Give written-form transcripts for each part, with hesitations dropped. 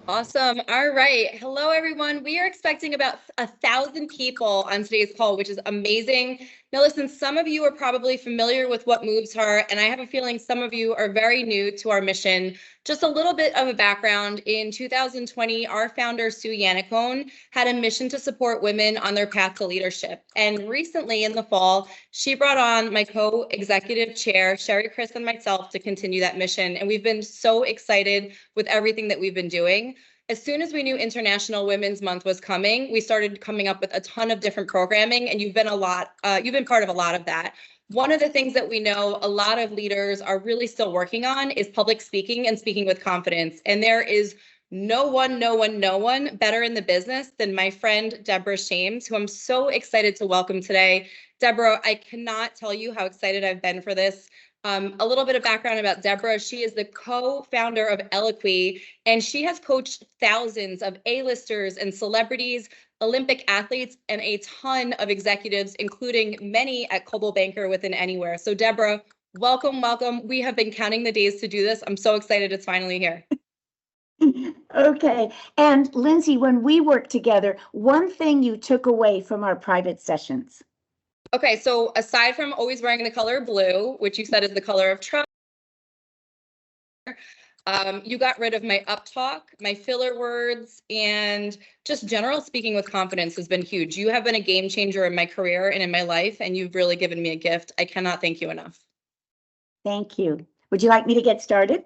Awesome. All right. Hello, everyone. We are expecting about 1,000 people on today's call, which is amazing. Now, listen, some of you are probably familiar with what moves her, and I have a feeling some of you are very new to our mission. Just a little bit of a background. In 2020, our founder, Sue Yannicone, had a mission to support women on their path to leadership. And recently in the fall, she brought on my co-executive chair, Sherry, Chris, and myself to continue that mission. And we've been so excited with everything that we've been doing. As soon as we knew International Women's Month was coming, we started coming up with a ton of different programming, and you've been part of a lot of that. One of the things that we know a lot of leaders are really still working on is public speaking and speaking with confidence. And there is no one better in the business than my friend, Deborah Shames, who I'm so excited to welcome today. Deborah, I cannot tell you how excited I've been for this. A little bit of background about Deborah. She is the co-founder of Eloquy, and she has coached thousands of A-listers and celebrities, Olympic athletes, and a ton of executives, including many at Coldwell Banker within Anywhere. So Deborah, welcome, welcome. We have been counting the days to do this. I'm so excited it's finally here. Okay. And Lindsay, when we worked together, one thing you took away from our private sessions. Okay, so aside from always wearing the color blue, which you said is the color of trust, you got rid of my up talk, my filler words, and just general speaking with confidence has been huge. You have been a game changer in my career and in my life, and you've really given me a gift. I cannot thank you enough. Thank you. Would you like me to get started?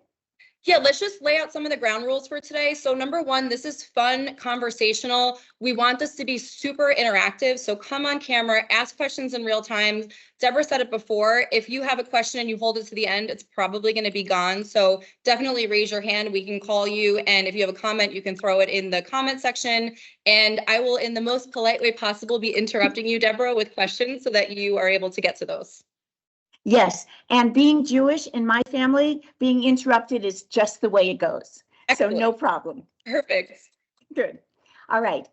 Yeah, let's just lay out some of the ground rules for today. So number one, this is fun, conversational. We want this to be super interactive. So come on camera, ask questions in real time. Deborah said it before, if you have a question and you hold it to the end, it's probably going to be gone. So definitely raise your hand. We can call you. And if you have a comment, you can throw it in the comment section. And I will, in the most polite way possible, be interrupting you, Deborah, with questions so that you are able to get to those. Yes, and being Jewish in my family, being interrupted is just the way it goes. Excellent. So no problem. Perfect. Good. All right.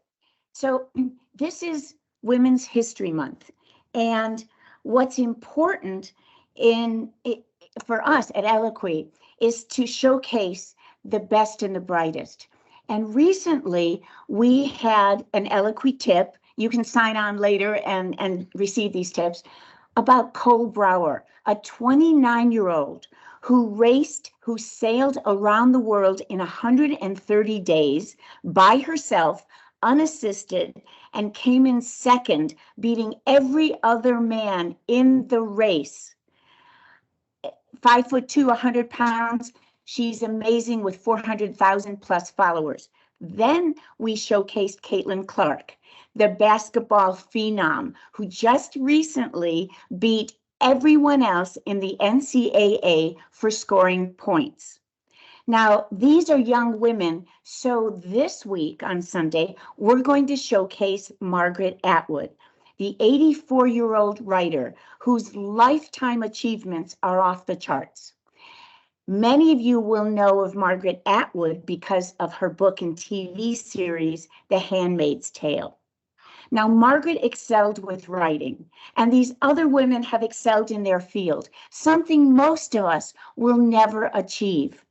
So this is Women's History Month. And what's important for us at Eloquy is to showcase the best and the brightest. And recently we had an Eloquy tip. You can sign on later and receive these tips about Cole Brower, a 29-year-old who sailed around the world in 130 days by herself, unassisted, and came in second, beating every other man in the race. 5'2", 100 pounds. She's amazing with 400,000 plus followers. Then we showcased Caitlin Clark, the basketball phenom, who just recently beat everyone else in the NCAA for scoring points. Now, these are young women, so this week on Sunday, we're going to showcase Margaret Atwood, the 84-year-old writer whose lifetime achievements are off the charts. Many of you will know of Margaret Atwood because of her book and TV series, The Handmaid's Tale. Now, Margaret excelled with writing, and these other women have excelled in their field, something most of us will never achieve.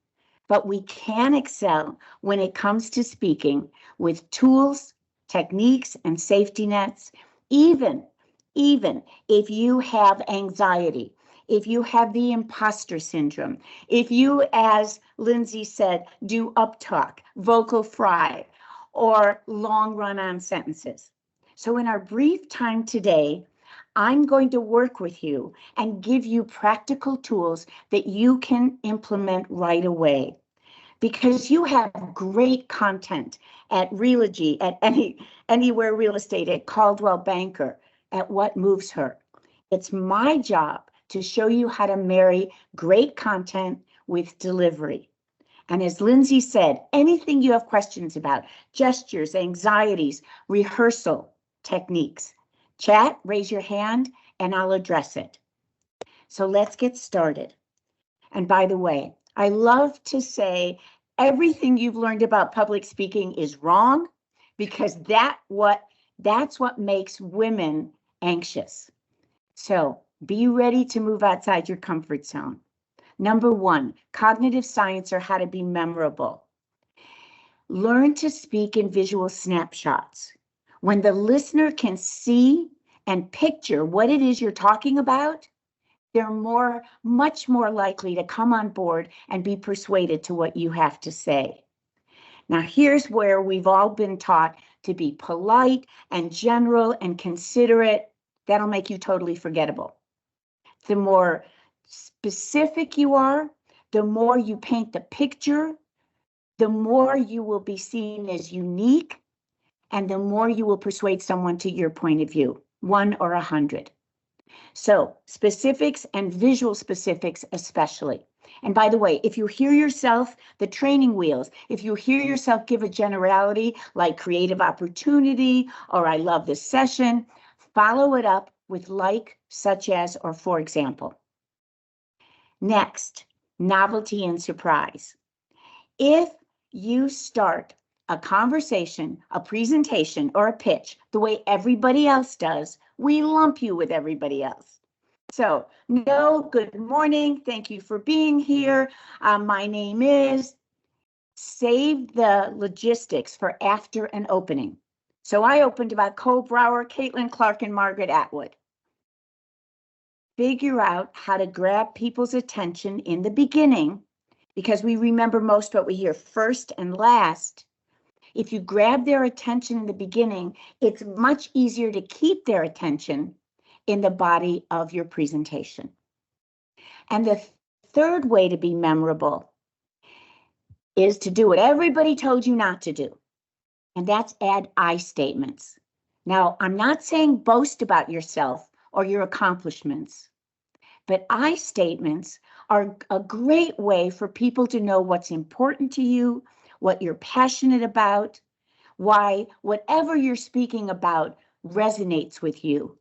But we can excel when it comes to speaking with tools, techniques, and safety nets, even if you have anxiety, if you have the imposter syndrome, if you, as Lindsay said, do uptalk, vocal fry, or long run-on sentences. So in our brief time today, I'm going to work with you and give you practical tools that you can implement right away. Because you have great content at Realogy, at Anywhere Real Estate, at Coldwell Banker, at What Moves Her. It's my job to show you how to marry great content with delivery. And as Lindsay said, anything you have questions about, gestures, anxieties, rehearsal techniques, chat, raise your hand, and I'll address it. So let's get started. And by the way, I love to say everything you've learned about public speaking is wrong, because that's what makes women anxious. So be ready to move outside your comfort zone. Number one, cognitive science or how to be memorable. Learn to speak in visual snapshots. When the listener can see and picture what it is you're talking about, they're much more likely to come on board and be persuaded to what you have to say. Now, here's where we've all been taught to be polite and general and considerate. That'll make you totally forgettable. The more specific you are, the more you paint the picture, the more you will be seen as unique, and the more you will persuade someone to your point of view, 1 or 100. So specifics and visual specifics especially. And by the way, if you hear yourself, the training wheels, if you hear yourself give a generality like creative opportunity, or I love this session, follow it up with like, such as, or for example. Next, novelty and surprise. If you start a conversation, a presentation, or a pitch the way everybody else does, we lump you with everybody else. So, no, good morning. Thank you for being here. My name is. Save the logistics for after an opening. So I opened about Cole Brower, Caitlin Clark, and Margaret Atwood. Figure out how to grab people's attention in the beginning, because we remember most what we hear first and last. If you grab their attention in the beginning, it's much easier to keep their attention in the body of your presentation. And the third way to be memorable is to do what everybody told you not to do. And that's add I statements. Now, I'm not saying boast about yourself or your accomplishments, but I statements are a great way for people to know what's important to you, what you're passionate about, why whatever you're speaking about resonates with you.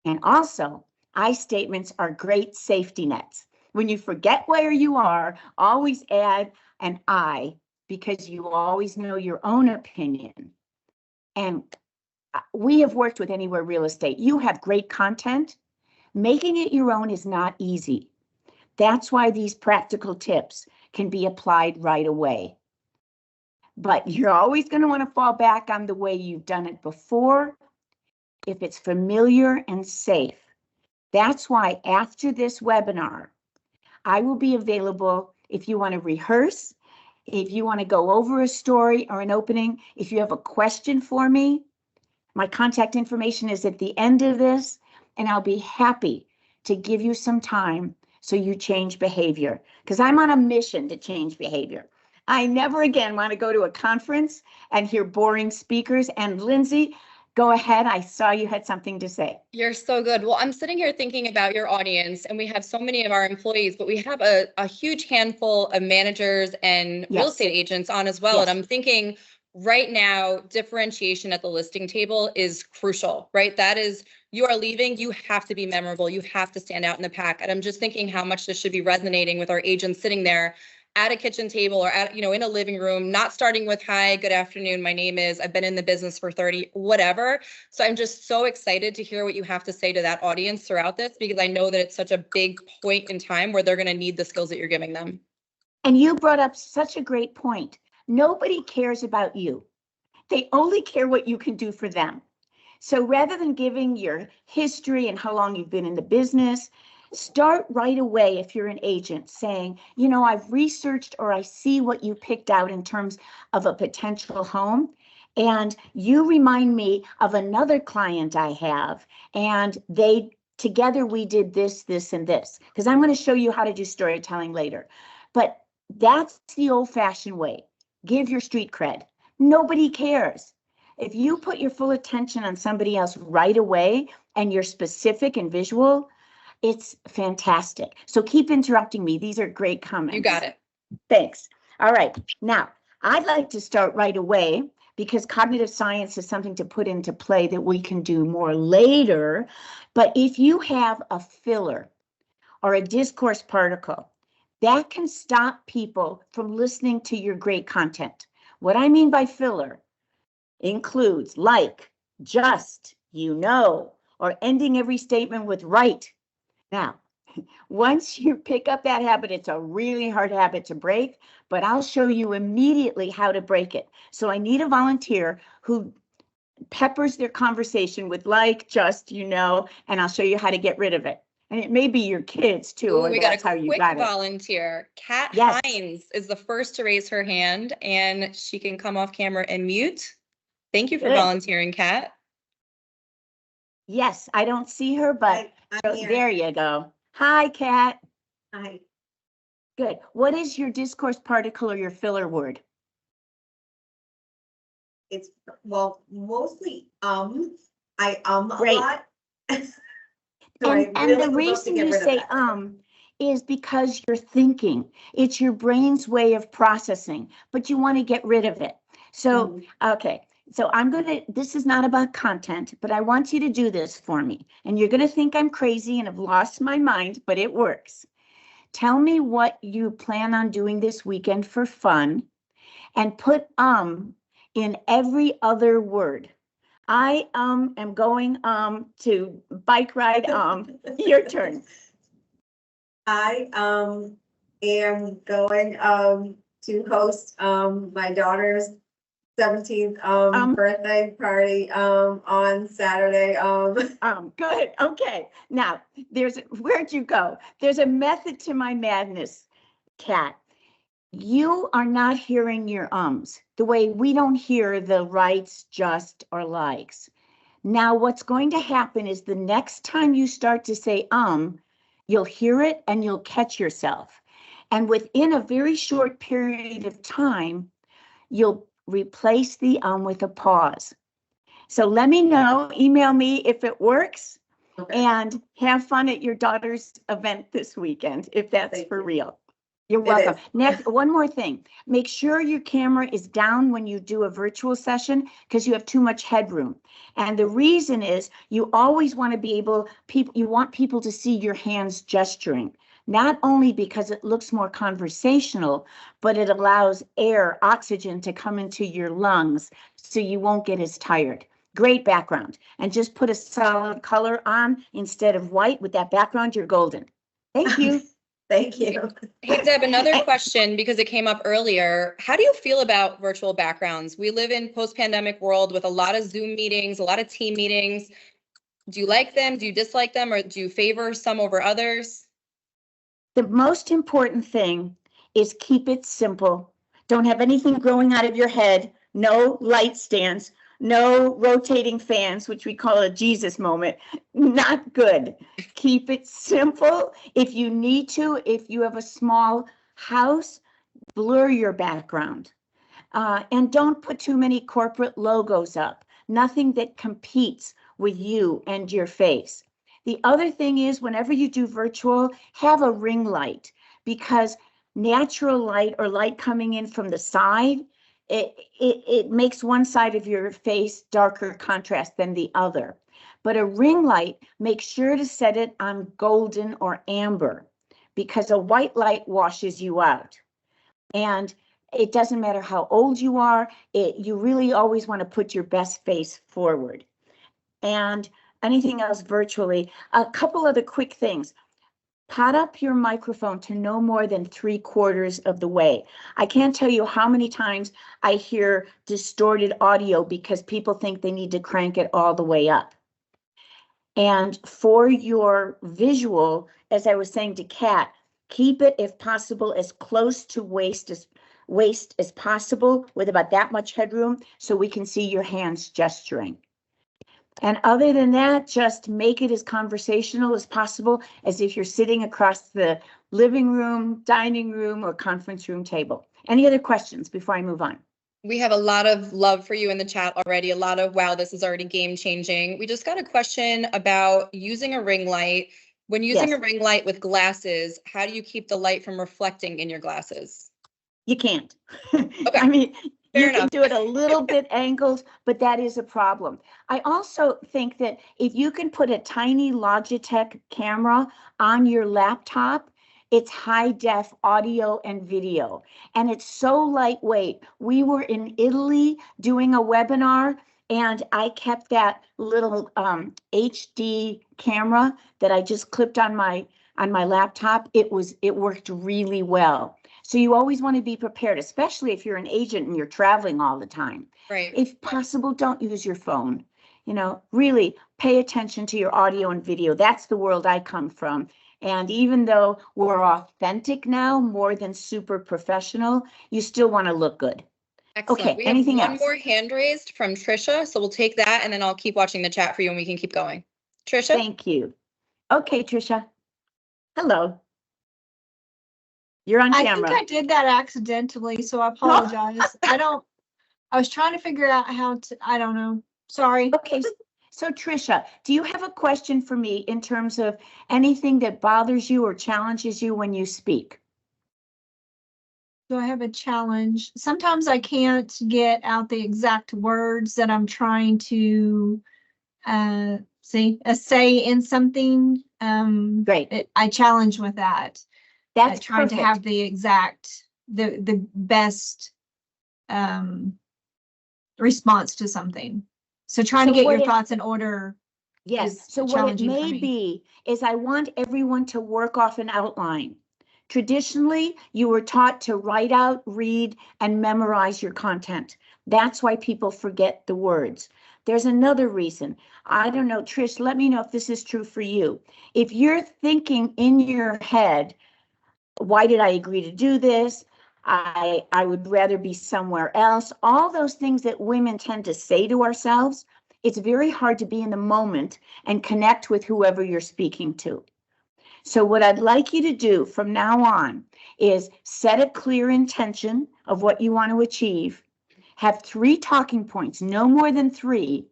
And also, I statements are great safety nets. When you forget where you are, always add an I, because you always know your own opinion. And we have worked with Anywhere Real Estate. You have great content. Making it your own is not easy. That's why these practical tips can be applied right away. But you're always going to want to fall back on the way you've done it before, if it's familiar and safe. That's why after this webinar, I will be available if you want to rehearse, if you want to go over a story or an opening, if you have a question for me. My contact information is at the end of this, and I'll be happy to give you some time so you change behavior, because I'm on a mission to change behavior. I never again want to go to a conference and hear boring speakers. And Lindsay, go ahead. I saw you had something to say. You're so good. Well, I'm sitting here thinking about your audience, and we have so many of our employees, but we have a huge handful of managers and real estate agents on as well. Yes. And I'm thinking right now, differentiation at the listing table is crucial, right? That is, you are leaving, you have to be memorable. You have to stand out in the pack. And I'm just thinking how much this should be resonating with our agents sitting there at a kitchen table or at, in a living room, not starting with, hi, good afternoon, my name is, I've been in the business for 30, whatever. So I'm just so excited to hear what you have to say to that audience throughout this, because I know that it's such a big point in time where they're going to need the skills that you're giving them. And you brought up such a great point. Nobody cares about you. They only care what you can do for them. So rather than giving your history and how long you've been in the business, start right away if you're an agent saying, I've researched, or I see what you picked out in terms of a potential home. And you remind me of another client I have, and together we did this, this, and this, because I'm going to show you how to do storytelling later. But that's the old-fashioned way. Give your street cred. Nobody cares. If you put your full attention on somebody else right away and you're specific and visual, it's fantastic. So keep interrupting me. These are great comments. You got it. Thanks. All right. Now, I'd like to start right away, because cognitive science is something to put into play that we can do more later. But if you have a filler or a discourse particle, that can stop people from listening to your great content. What I mean by filler includes like, just, or ending every statement with right. Now, once you pick up that habit, it's a really hard habit to break, but I'll show you immediately how to break it. So I need a volunteer who peppers their conversation with like, just, and I'll show you how to get rid of it. And it may be your kids too, Ooh, or we got that's a how you quick got it. volunteer. Kat Yes. Hines is the first to raise her hand, and she can come off camera and mute. Thank you for Good. volunteering, Kat. Yes, I don't see her, but I'm here. there you go. Hi, Kat. Hi. Good. What is your discourse particle or your filler word? It's, well, mostly, I, Great. a lot. So I And the really would love to reason get you rid of say that. is because you're thinking. It's your brain's way of processing, but you want to get rid of it. So, Mhm. okay. So this is not about content, but I want you to do this for me. And you're going to think I'm crazy and have lost my mind, but it works. Tell me what you plan on doing this weekend for fun and put in every other word. I am going to bike ride. Your turn. I, am going, to host, my daughter's 17th, birthday party, on Saturday, Good. Okay. Now, where'd you go? There's a method to my madness, Kat. You are not hearing your ums the way we don't hear the rights, just, or likes. Now, what's going to happen is the next time you start to say you'll hear it and you'll catch yourself. And within a very short period of time, you'll replace the with a pause. So let me know, email me if it works, Okay. and have fun at your daughter's event this weekend, if that's Thank for you. real. You're It welcome. is. Next, one more thing. Make sure your camera is down when you do a virtual session because you have too much headroom. And the reason is you always want to be you want people to see your hands gesturing, not only because it looks more conversational, but it allows oxygen to come into your lungs so you won't get as tired. Great background. And just put a solid color on instead of white. With that background, you're golden. Thank you. Thank you. Hey, Deb, another question, because it came up earlier. How do you feel about virtual backgrounds? We live in post-pandemic world with a lot of Zoom meetings, a lot of team meetings. Do you like them? Do you dislike them? Or do you favor some over others? The most important thing is keep it simple. Don't have anything growing out of your head. No light stands, no rotating fans, which we call a Jesus moment. Not good. Keep it simple. If you need to, if you have a small house, blur your background. And don't put too many corporate logos up. Nothing that competes with you and your face. The other thing is, whenever you do virtual, have a ring light, because natural light or light coming in from the side, it makes one side of your face darker contrast than the other. But a ring light, make sure to set it on golden or amber, because a white light washes you out. And it doesn't matter how old you are, you really always want to put your best face forward. And anything else virtually, a couple other quick things. Pot up your microphone to no more than 3/4 of the way. I can't tell you how many times I hear distorted audio because people think they need to crank it all the way up. And for your visual, as I was saying to Kat, keep it, if possible, as close to waist as possible, with about that much headroom, so we can see your hands gesturing. And other than that, just make it as conversational as possible, as if you're sitting across the living room, dining room, or conference room table. Any other questions before I move on? We have a lot of love for you in the chat already. A lot of, wow, this is already game changing. We just got a question about using a ring light. When using Yes. a ring light with glasses, how do you keep the light from reflecting in your glasses? You can't. Okay. I mean, Fair you enough. can do it a little bit angled, but that is a problem. I also think that if you can put a tiny Logitech camera on your laptop, it's high def audio and video, and it's so lightweight. We were in Italy doing a webinar, and I kept that little HD camera that I just clipped on my on my laptop, it worked really well. So you always want to be prepared, especially if you're an agent and you're traveling all the time. Right. If possible, don't use your phone. You know, really pay attention to your audio and video. That's the world I come from. And even though we're authentic now, more than super professional, you still want to look good. Excellent. Okay, We have anything one else? more hand raised from Trisha, so we'll take that and then I'll keep watching the chat for you and we can keep going. Trisha? Thank you. Okay, Trisha. Hello. You're on I camera. think I did that accidentally, so I apologize. I was trying to figure out how to, I don't know. Sorry. Okay, so Trisha, do you have a question for me in terms of anything that bothers you or challenges you when you speak? Do I have a challenge? Sometimes I can't get out the exact words that I'm trying to say in something. Great. I challenge with that. That's trying perfect. to have the exact the best response to something. So trying to get your thoughts in order. Yes. So what it may be is I want everyone to work off an outline. Traditionally, you were taught to write out, read, and memorize your content. That's why people forget the words. There's another reason. I don't know, Trish, let me know if this is true for you. If you're thinking in your head, why did I agree to do this? I would rather be somewhere else. All those things that women tend to say to ourselves, it's very hard to be in the moment and connect with whoever you're speaking to. So what I'd like you to do from now on is set a clear intention of what you want to achieve, have 3 talking points, no more than 3,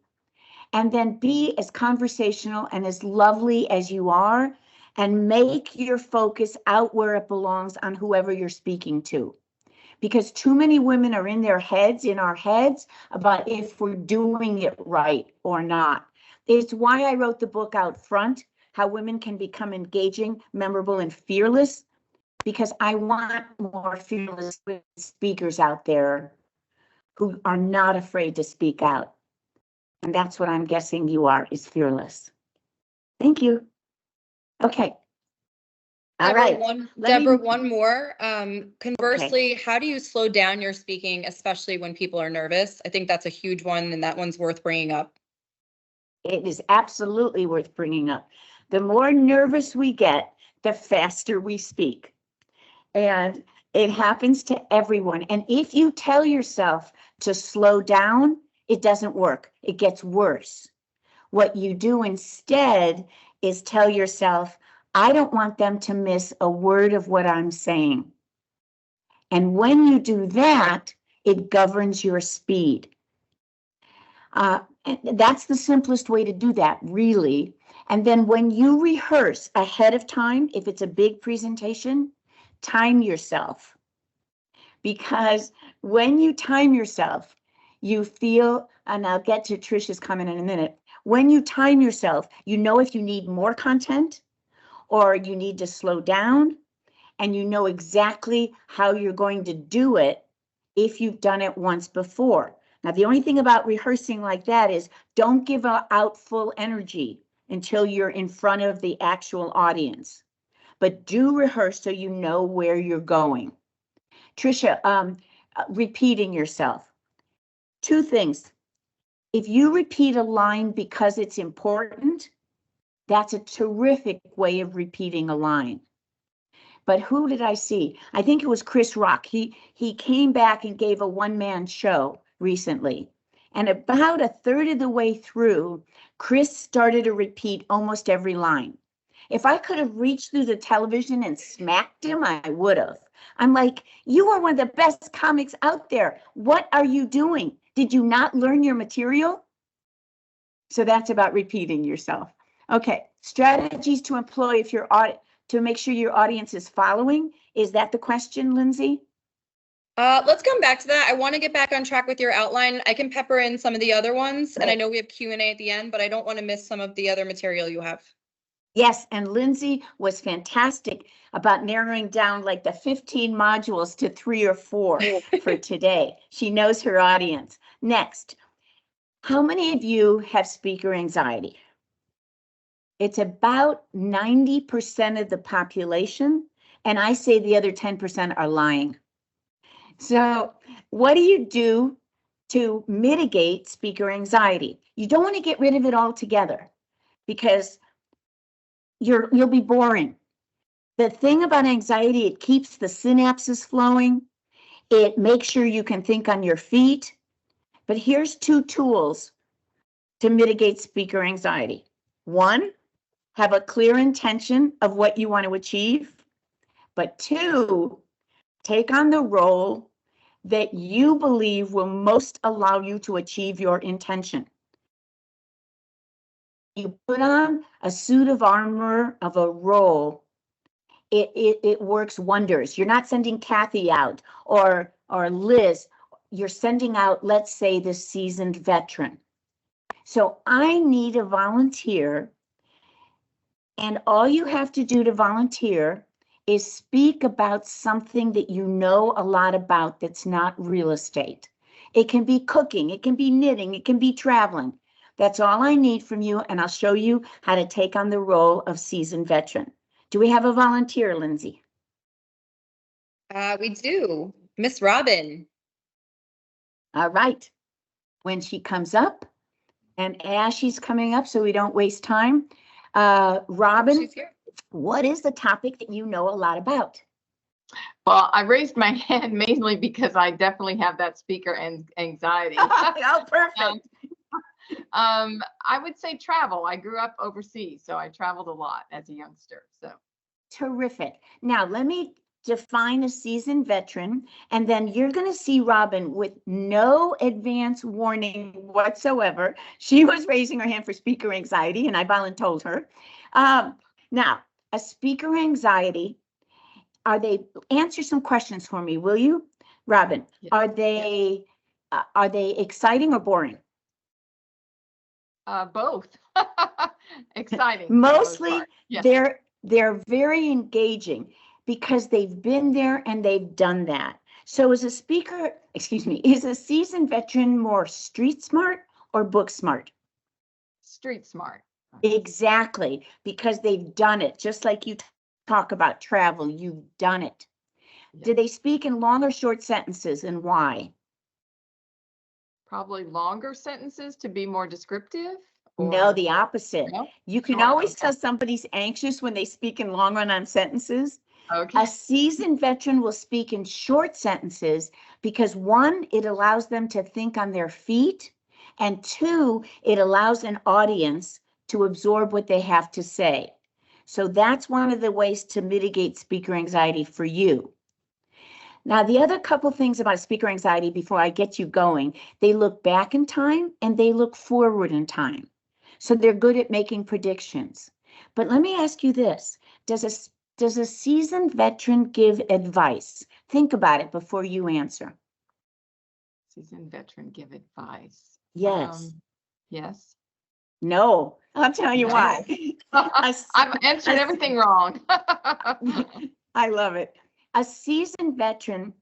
and then be as conversational and as lovely as you are, and make your focus out where it belongs on whoever you're speaking to. Because too many women are in their heads, in our heads, about if we're doing it right or not. It's why I wrote the book Out Front, How Women Can Become Engaging, Memorable, and Fearless, because I want more fearless speakers out there who are not afraid to speak out. And that's what I'm guessing you are, is fearless. Thank you. Okay. All right. Deborah, one more. Conversely, how do you slow down your speaking, especially when people are nervous? I think that's a huge one, and that one's worth bringing up. It is absolutely worth bringing up. The more nervous we get, the faster we speak. And it happens to everyone. And if you tell yourself to slow down, it doesn't work. It gets worse. What you do instead is tell yourself, I don't want them to miss a word of what I'm saying. And when you do that, it governs your speed. And that's the simplest way to do that, really. And then when you rehearse ahead of time, if it's a big presentation, time yourself. Because when you time yourself, you feel, and I'll get to Trisha's comment in a minute, when you time yourself, you know if you need more content or you need to slow down, and you know exactly how you're going to do it if you've done it once before. Now, the only thing about rehearsing like that is don't give out full energy until you're in front of the actual audience. But do rehearse so you know where you're going. Trisha, repeating yourself. 2 things. If you repeat a line because it's important, that's a terrific way of repeating a line. But who did I see? I think it was Chris Rock. He came back and gave a one-man show recently. And about a third of the way through, Chris started to repeat almost every line. If I could have reached through the television and smacked him, I would have. I'm like, you are one of the best comics out there. What are you doing? Did you not learn your material? So that's about repeating yourself. Okay, strategies to employ if you're to make sure your audience is following. Is that the question, Lindsay? Let's come back to that. I want to get back on track with your outline. I can pepper in some of the other ones, and I know we have Q&A at the end, but I don't want to miss some of the other material you have. Yes, and Lindsay was fantastic about narrowing down like the 15 modules to 3 or 4 for today. She knows her audience. Next, how many of you have speaker anxiety? It's about 90% of the population, and I say the other 10% are lying. So what do you do to mitigate speaker anxiety? You don't want to get rid of it altogether because you'll be boring. The thing about anxiety, it keeps the synapses flowing. It makes sure you can think on your feet. But here's 2 tools to mitigate speaker anxiety. 1, have a clear intention of what you want to achieve. But 2, take on the role that you believe will most allow you to achieve your intention. You put on a suit of armor of a role, it works wonders. You're not sending Kathy out or Liz. You're sending out, let's say, the seasoned veteran. So I need a volunteer, and all you have to do to volunteer is speak about something that you know a lot about that's not real estate. It can be cooking, it can be knitting, it can be traveling. That's all I need from you, and I'll show you how to take on the role of seasoned veteran. Do we have a volunteer, Lindsay? We do. Miss Robin. All right. When she comes up, and as she's coming up, so we don't waste time, Robin, She's here. what is the topic that you know a lot about? Well, I raised my hand mainly because I definitely have that speaker and anxiety. Oh, perfect. I would say travel. I grew up overseas, so I traveled a lot as a youngster. So Terrific. Now, let me define a seasoned veteran, and then you're going to see Robin with no advance warning whatsoever. She was raising her hand for speaker anxiety, and I voluntold her. Now, a speaker anxiety, answer some questions for me, will you, Robin? Yes. Are they exciting or boring? both. Exciting. Mostly, yes. they're very engaging because they've been there and they've done that. So is a seasoned veteran more street smart or book smart? Street smart. Exactly, because they've done it. Just like you talk about travel, you've done it. Yeah. Do they speak in long or short sentences, and why? Probably longer sentences to be more descriptive? No, the opposite. No? You can Short, always okay. tell somebody's anxious when they speak in long run on sentences. Okay. A seasoned veteran will speak in short sentences because 1, it allows them to think on their feet, and 2, it allows an audience to absorb what they have to say. So that's one of the ways to mitigate speaker anxiety for you. Now, the other couple things about speaker anxiety before I get you going, they look back in time and they look forward in time. So they're good at making predictions. But let me ask you this. Does a seasoned veteran give advice? Think about it before you answer. Seasoned veteran give advice. Yes. Yes. No, I'll tell you No. why. I've answered everything wrong. I love it. A seasoned veteran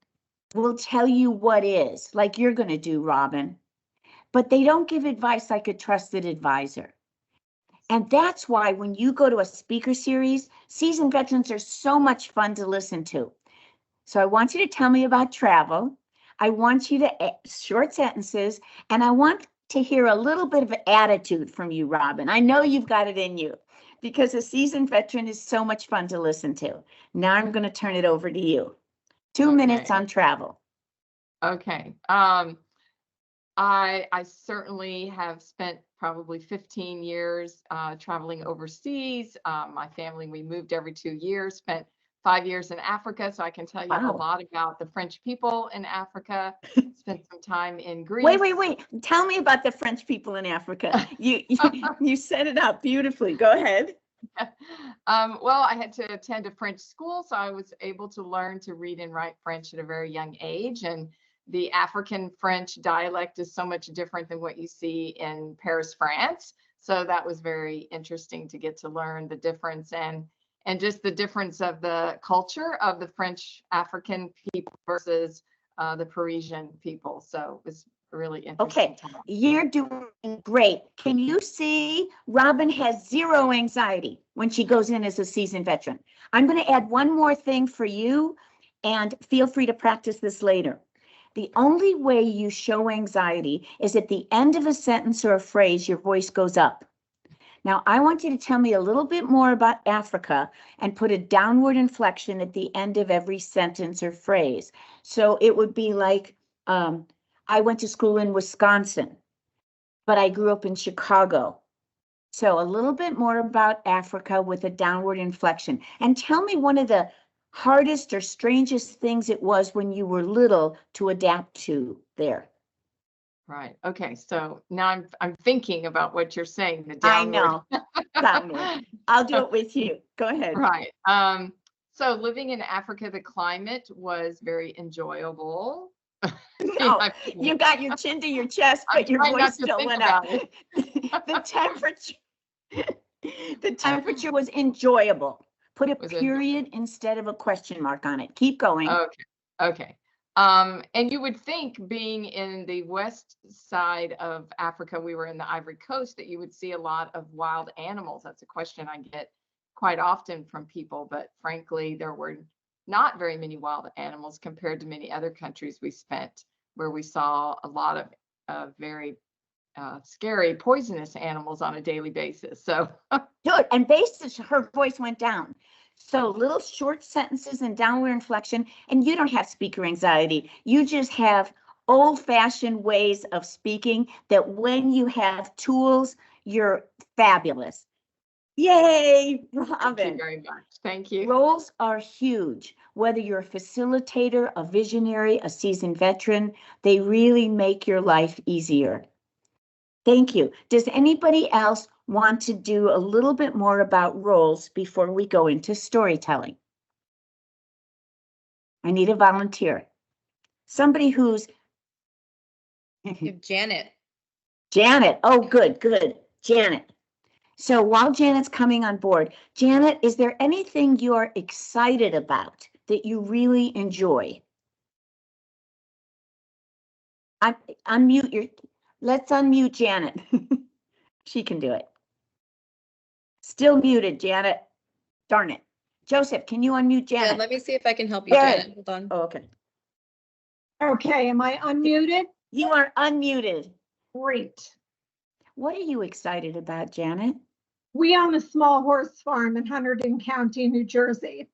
will tell you what is, like you're going to do, Robin, but they don't give advice like a trusted advisor. And that's why when you go to a speaker series, seasoned veterans are so much fun to listen to. So I want you to tell me about travel. I want you to short sentences, and I want to hear a little bit of attitude from you, Robin. I know you've got it in you because a seasoned veteran is so much fun to listen to. Now I'm going to turn it over to you. 2 minutes on travel. Okay. I certainly have spent probably 15 years traveling overseas. My family, we moved every 2 years, spent 5 years in Africa. So I can tell you a lot about the French people in Africa. Spent some time in Greece. Wait. Tell me about the French people in Africa. You set it up beautifully. Go ahead. Well, I had to attend a French school, so I was able to learn to read and write French at a very young age. And the African French dialect is so much different than what you see in Paris, France. So that was very interesting to get to learn the difference and just the difference of the culture of the French African people versus the Parisian people. So it was really interesting Okay, time. you're doing great. Can you see Robin has zero anxiety when she goes in as a seasoned veteran? I'm going to add one more thing for you, and feel free to practice this later. The only way you show anxiety is at the end of a sentence or a phrase, your voice goes up. Now, I want you to tell me a little bit more about Africa and put a downward inflection at the end of every sentence or phrase. So it would be like, I went to school in Wisconsin, but I grew up in Chicago. So a little bit more about Africa with a downward inflection. And tell me one of the hardest or strangest things it was when you were little to adapt to there. Right. Okay. So now I'm thinking about what you're saying, the I downward. know. Downward. I'll do it with you. Go ahead. Right. So living in Africa, the climate was very enjoyable. No, you got your chin to your chest, but your voice still went up. The temperature was enjoyable. Put a period instead of a question mark on it. Keep going. Okay. Okay. And you would think, being in the west side of Africa, we were in the Ivory Coast, that you would see a lot of wild animals. That's a question I get quite often from people, but frankly, there were not very many wild animals compared to many other countries we spent, where we saw a lot of very scary, poisonous animals on a daily basis. So good. And her voice went down. So little short sentences and downward inflection, and you don't have speaker anxiety. You just have old-fashioned ways of speaking that when you have tools, you're fabulous. Yay, Robin. Thank you very much. Thank you. Roles are huge. Whether you're a facilitator, a visionary, a seasoned veteran, they really make your life easier. Thank you. Does anybody else want to do a little bit more about roles before we go into storytelling? I need a volunteer. Somebody who's Janet. Janet. Oh, good, good. Janet. So while Janet's coming on board, Janet, is there anything you're excited about that you really enjoy? Let's unmute Janet. She can do it. Still muted, Janet. Darn it. Joseph, can you unmute Janet? Yeah, let me see if I can help you, There. Janet. Hold on. Oh, okay. Okay, am I unmuted? You are unmuted. Great. What are you excited about, Janet? We own a small horse farm in Hunterdon County, New Jersey.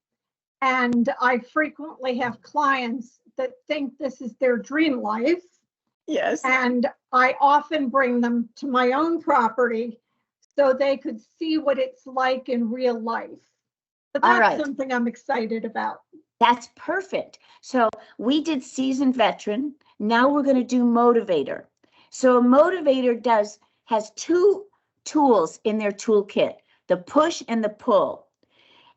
And I frequently have clients that think this is their dream life. Yes. And I often bring them to my own property so they could see what it's like in real life. But that's right. Something I'm excited about. That's perfect. So we did seasoned veteran. Now we're going to do motivator. So a motivator has two tools in their toolkit, the push and the pull.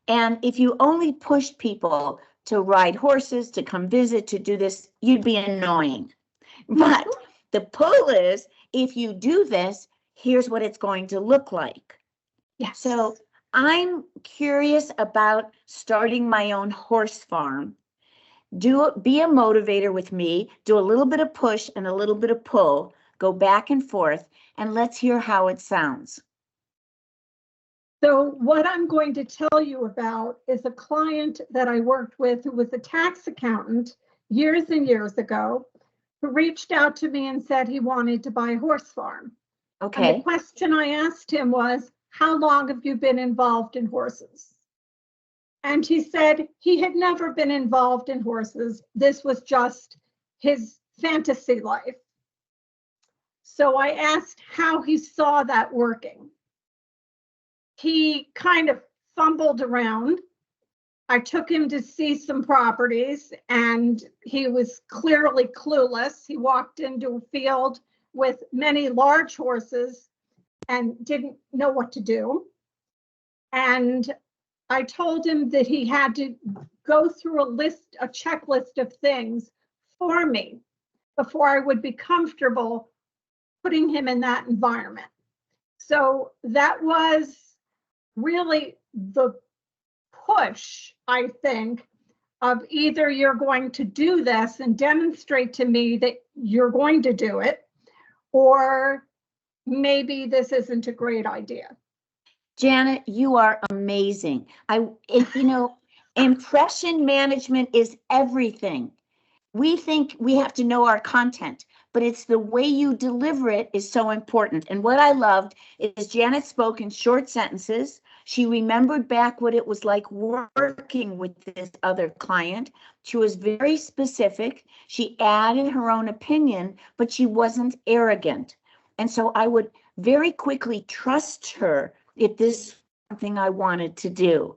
And if you only pushed people to ride horses, to come visit, to do this, you'd be annoying. But the pull is, if you do this, here's what it's going to look like. Yes. So I'm curious about starting my own horse farm. Be a motivator with me, do a little bit of push and a little bit of pull, go back and forth, and let's hear how it sounds. So what I'm going to tell you about is a client that I worked with who was a tax accountant years and years ago, who reached out to me and said he wanted to buy a horse farm. Okay. And the question I asked him was, how long have you been involved in horses? And he said he had never been involved in horses. This was just his fantasy life. So I asked how he saw that working. He kind of fumbled around. I took him to see some properties and he was clearly clueless. He walked into a field with many large horses and didn't know what to do. And I told him that he had to go through a checklist of things for me before I would be comfortable putting him in that environment. So that was really the push, I think, of either you're going to do this and demonstrate to me that you're going to do it, or maybe this isn't a great idea. Janet, you are amazing. Impression management is everything. We think we have to know our content, but it's the way you deliver it is so important. And what I loved is Janet spoke in short sentences. She remembered back what it was like working with this other client. She was very specific. She added her own opinion, but she wasn't arrogant. And so I would very quickly trust her if this is something I wanted to do.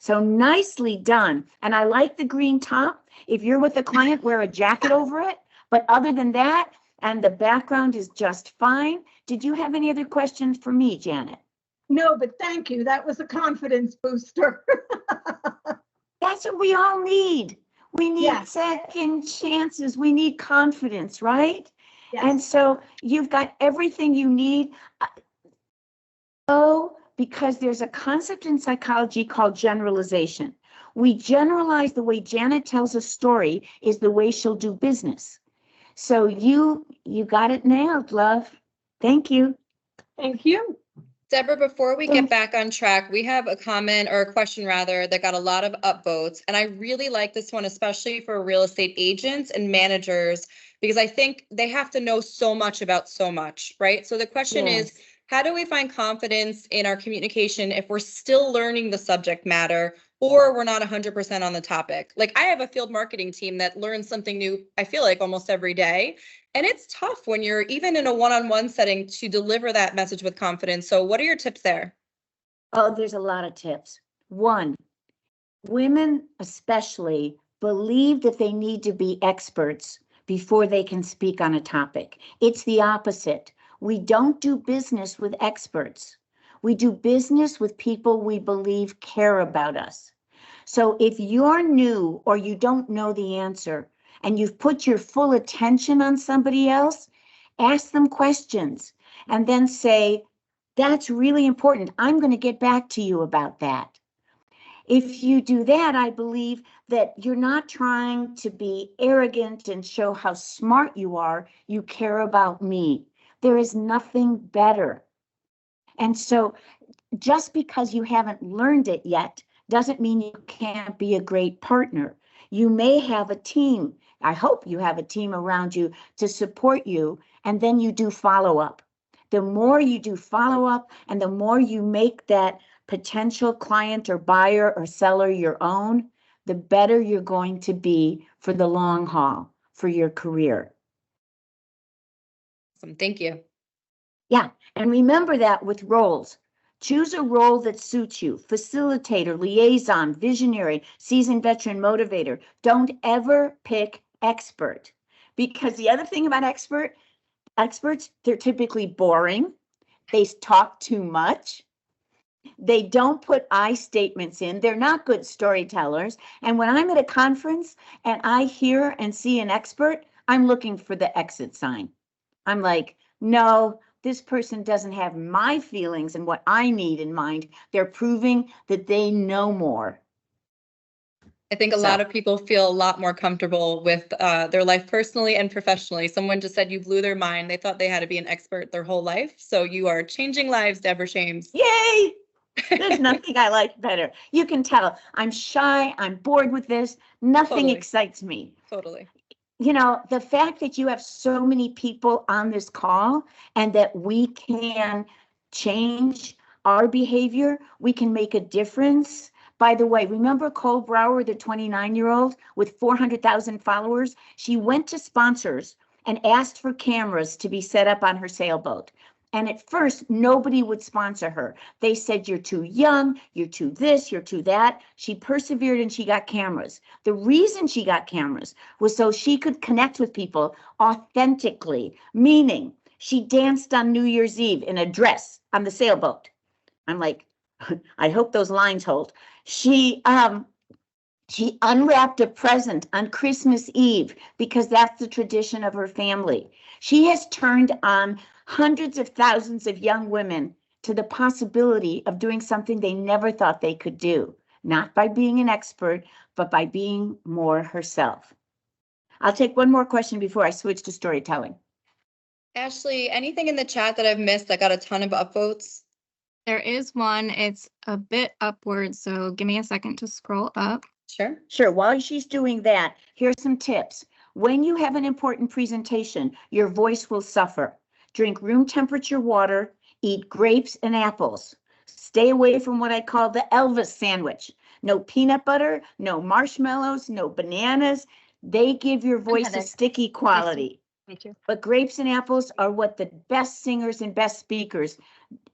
So nicely done. And I like the green top. If you're with a client, wear a jacket over it. But other than that, and the background is just fine. Did you have any other questions for me, Janet? No, but thank you. That was a confidence booster. That's what we all need. We need Yes. second chances. We need confidence, right? Yes. And so you've got everything you need. Because there's a concept in psychology called generalization. We generalize the way Janet tells a story is the way she'll do business. So you got it nailed, love. Thank you. Thank you. Deborah, before we get back on track, we have a comment or a question rather that got a lot of upvotes. And I really like this one, especially for real estate agents and managers, because I think they have to know so much about so much, right? So the question is, how do we find confidence in our communication if we're still learning the subject matter or we're not 100% on the topic? Like I have a field marketing team that learns something new, I feel like almost every day. And it's tough when you're even in a one-on-one setting to deliver that message with confidence. So what are your tips there? Oh, there's a lot of tips. One, women especially believe that they need to be experts before they can speak on a topic. It's the opposite. We don't do business with experts. We do business with people we believe care about us. So if you're new or you don't know the answer and you've put your full attention on somebody else, ask them questions and then say, that's really important. I'm going to get back to you about that. If you do that, I believe that you're not trying to be arrogant and show how smart you are. You care about me. There is nothing better. And so just because you haven't learned it yet doesn't mean you can't be a great partner. You may have a team. I hope you have a team around you to support you, and then you do follow up. The more you do follow up and the more you make that potential client or buyer or seller your own, the better you're going to be for the long haul, for your career. Awesome. Thank you. Yeah, and remember that with roles. Choose a role that suits you. Facilitator, liaison, visionary, seasoned veteran, motivator. Don't ever pick expert. Because the other thing about experts, they're typically boring. They talk too much. They don't put I statements in. They're not good storytellers. And when I'm at a conference and I hear and see an expert, I'm looking for the exit sign. I'm like, no, this person doesn't have my feelings and what I need in mind. They're proving that they know more. I think a lot of people feel a lot more comfortable with their life personally and professionally. Someone just said you blew their mind. They thought they had to be an expert their whole life. So you are changing lives, Deborah Shames. Yay! There's nothing I like better. You can tell I'm shy. I'm bored with this. Nothing Totally. excites me. Totally. You know, the fact that you have so many people on this call and that we can change our behavior, we can make a difference. By the way, remember Cole Brower, the 29-year-old with 400,000 followers? She went to sponsors and asked for cameras to be set up on her sailboat. And at first, nobody would sponsor her. They said, you're too young, you're too this, you're too that. She persevered and she got cameras. The reason she got cameras was so she could connect with people authentically, meaning she danced on New Year's Eve in a dress on the sailboat. I'm like, I hope those lines hold. She unwrapped a present on Christmas Eve because that's the tradition of her family. She has turned on hundreds of thousands of young women to the possibility of doing something they never thought they could do, not by being an expert, but by being more herself. I'll take one more question before I switch to storytelling. Ashley, anything in the chat that I've missed that got a ton of upvotes? There is one. It's a bit upwards, so give me a second to scroll up. Sure. Sure, while she's doing that, here's some tips. When you have an important presentation, your voice will suffer. Drink room temperature water, eat grapes and apples. Stay away from what I call the Elvis sandwich. No peanut butter, no marshmallows, no bananas. They give your voice a Heather. sticky quality. Me too. But grapes and apples are what the best singers and best speakers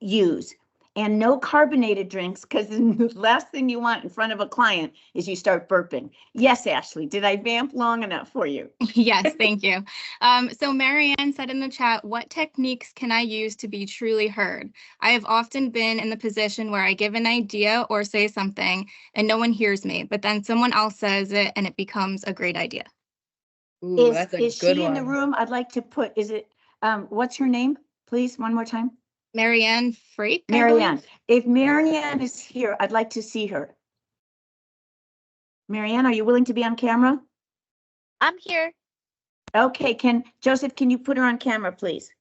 use. And no carbonated drinks, because the last thing you want in front of a client is you start burping. Yes, Ashley, did I vamp long enough for you? Yes, thank you. So Marianne said in the chat, what techniques can I use to be truly heard? I have often been in the position where I give an idea or say something and no one hears me, but then someone else says it and it becomes a great idea. Ooh, that's a Is good she in the one. room? I'd like to put, is it, what's her name? Please, one more time. Marianne Freak, I Marianne. believe. If Marianne is here, I'd like to see her. Marianne, are you willing to be on camera? I'm here. Okay, Joseph, can you put her on camera, please?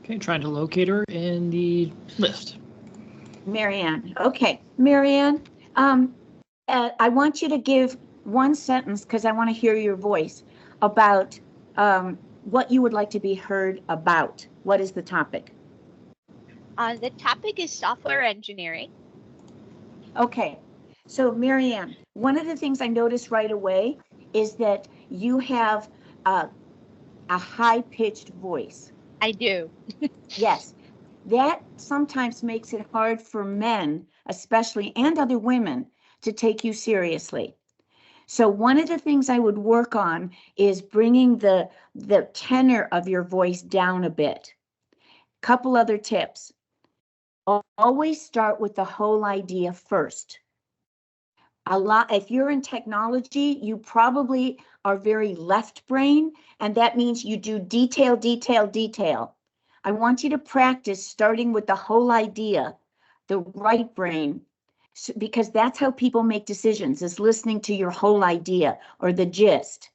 Okay, trying to locate her in the list. Marianne. Okay, Marianne, I want you to give one sentence, because I want to hear your voice, about what you would like to be heard about. What is the topic? The topic is software engineering. Okay, so Marianne, one of the things I noticed right away is that you have a high-pitched voice. I do. Yes, that sometimes makes it hard for men, especially, and other women, to take you seriously. So one of the things I would work on is bringing the tenor of your voice down a bit. Couple other tips. Always start with the whole idea first. If you're in technology, you probably are very left brain, and that means you do detail, detail, detail. I want you to practice starting with the whole idea, the right brain, because that's how people make decisions, is listening to your whole idea or the gist.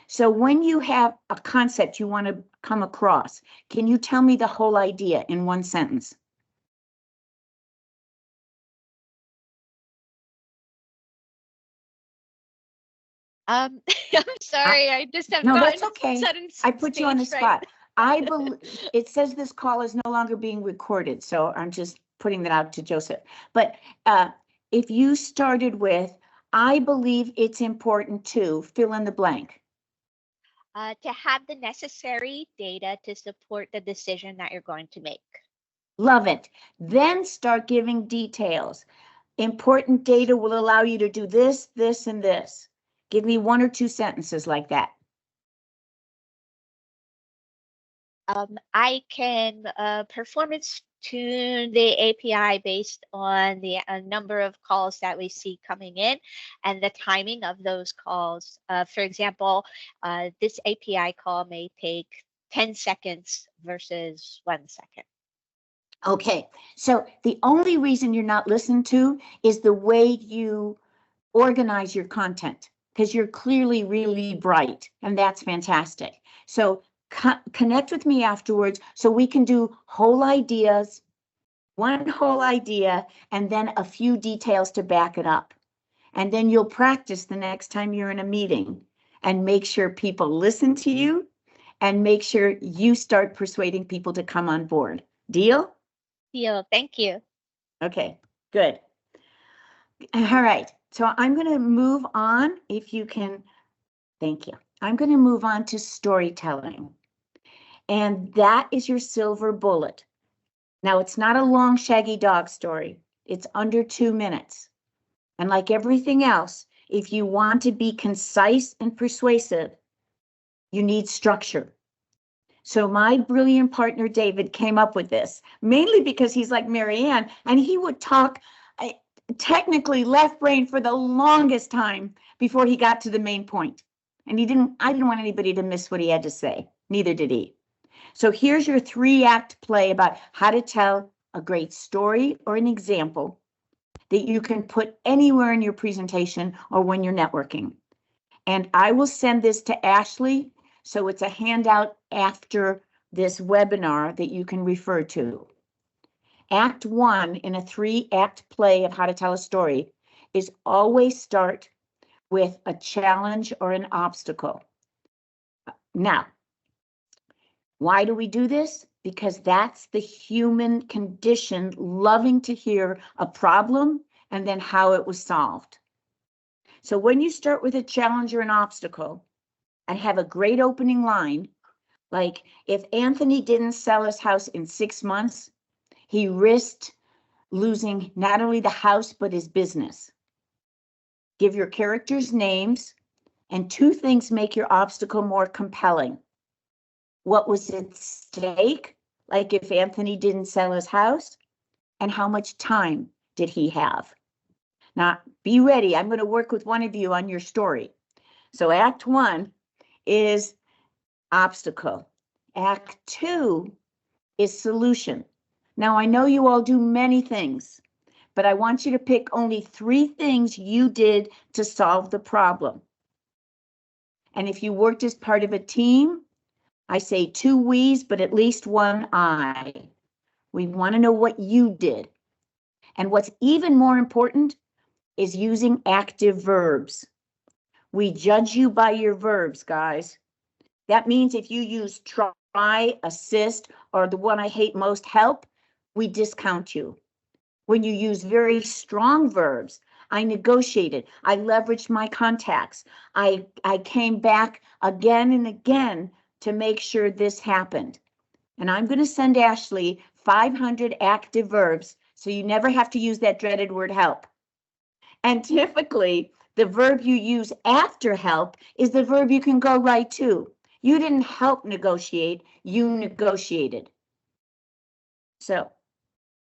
So when you have a concept you want to come across, can you tell me the whole idea in one sentence? I'm sorry, I just have No, gotten that's okay. sudden I put you on the stage fright. spot. I believe it says this call is no longer being recorded, so I'm just putting that out to Joseph. But if you started with, I believe it's important to fill in the blank. To have the necessary data to support the decision that you're going to make. Love it. Then start giving details. Important data will allow you to do this, this, and this. Give me one or two sentences like that. I can performance tune the API based on the number of calls that we see coming in and the timing of those calls. For example, this API call may take 10 seconds versus 1 second. Okay, so the only reason you're not listened to is the way you organize your content, because you're clearly really bright, and that's fantastic. So connect with me afterwards so we can do whole ideas, one whole idea, and then a few details to back it up. And then you'll practice the next time you're in a meeting and make sure people listen to you and make sure you start persuading people to come on board. Deal? Deal. Thank you. Okay, good. All right, so I'm going to move on, if you can. Thank you. I'm going to move on to storytelling. And that is your silver bullet. Now, it's not a long, shaggy dog story. It's under 2 minutes. And like everything else, if you want to be concise and persuasive, you need structure. So my brilliant partner, David, came up with this, mainly because he's like Marianne, and he would talk technically left brain for the longest time before he got to the main point. And I didn't want anybody to miss what he had to say. Neither did he. So here's your 3-act play about how to tell a great story or an example that you can put anywhere in your presentation or when you're networking. And I will send this to Ashley, so it's a handout after this webinar that you can refer to. Act 1 in a 3-act play of how to tell a story is always start with a challenge or an obstacle. Now, why do we do this? Because that's the human condition, loving to hear a problem and then how it was solved. So when you start with a challenge or an obstacle and have a great opening line, like if Anthony didn't sell his house in 6 months, he risked losing not only the house, but his business. Give your characters names, and 2 things make your obstacle more compelling. What was at stake, like if Anthony didn't sell his house, and how much time did he have? Now, be ready. I'm going to work with one of you on your story. So Act 1 is obstacle. Act 2 is solution. Now, I know you all do many things, but I want you to pick only 3 things you did to solve the problem. And if you worked as part of a team, I say 2 we's, but at least 1 I. We want to know what you did. And what's even more important is using active verbs. We judge you by your verbs, guys. That means if you use try, assist, or the one I hate most, help, we discount you. When you use very strong verbs, I negotiated, I leveraged my contacts, I came back again and again to make sure this happened. And I'm going to send Ashley 500 active verbs, so you never have to use that dreaded word help. And typically, the verb you use after help is the verb you can go right to. You didn't help negotiate, you negotiated. So,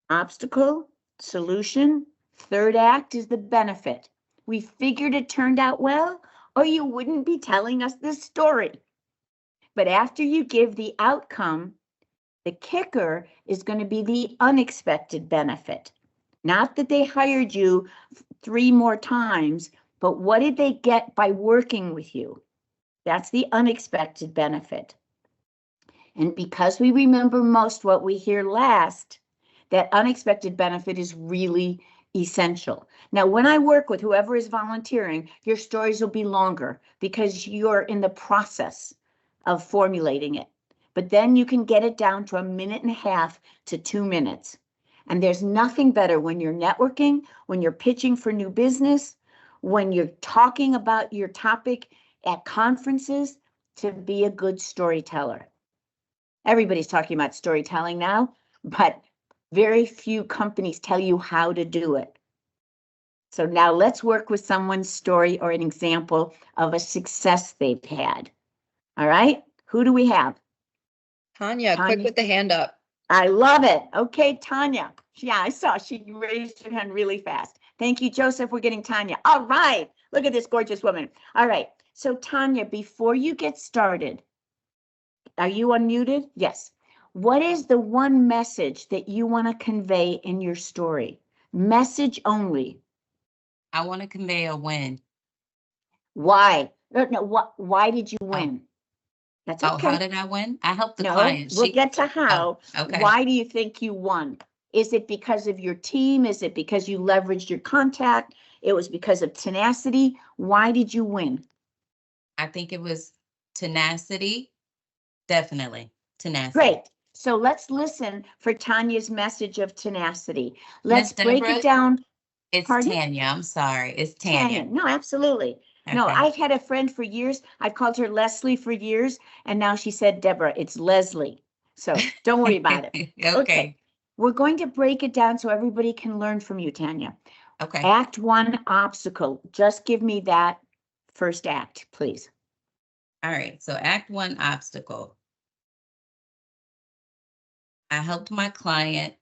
obstacle, solution, 3rd act is the benefit. We figured it turned out well, or you wouldn't be telling us this story. But after you give the outcome, the kicker is going to be the unexpected benefit. Not that they hired you 3 more times, but what did they get by working with you? That's the unexpected benefit. And because we remember most what we hear last, that unexpected benefit is really essential. Now, when I work with whoever is volunteering, your stories will be longer because you're in the process of formulating it. But then you can get it down to 1.5 minutes to 2 minutes. And there's nothing better when you're networking, when you're pitching for new business, when you're talking about your topic at conferences, to be a good storyteller. Everybody's talking about storytelling now, but very few companies tell you how to do it. So now let's work with someone's story or an example of a success they've had. All right, who do we have? Tanya, quick with the hand up. I love it. Okay, Tanya. Yeah, I saw she raised her hand really fast. Thank you, Joseph. We're getting Tanya. All right, look at this gorgeous woman. All right, so Tanya, before you get started, are you unmuted? Yes. What is the one message that you want to convey in your story? Message only. I want to convey a win. Why? No, why did you win? That's okay. Oh, how did I win? I helped the No, client. we'll get to how. Oh, okay. Why do you think you won? Is it because of your team? Is it because you leveraged your contact? It was because of tenacity. Why did you win? I think it was tenacity. Definitely tenacity. Great. So let's listen for Tanya's message of tenacity. Let's Miss break Deborah, it down. It's Pardon? Tanya. I'm sorry. It's Tanya. No, absolutely. No, Okay. I've had a friend for years. I've called her Leslie for years, and now she said, Deborah, it's Leslie. So don't worry about it. Okay. We're going to break it down so everybody can learn from you, Tanya. Okay. Act 1, obstacle. Just give me that first act, please. All right. So Act 1, obstacle. I helped my client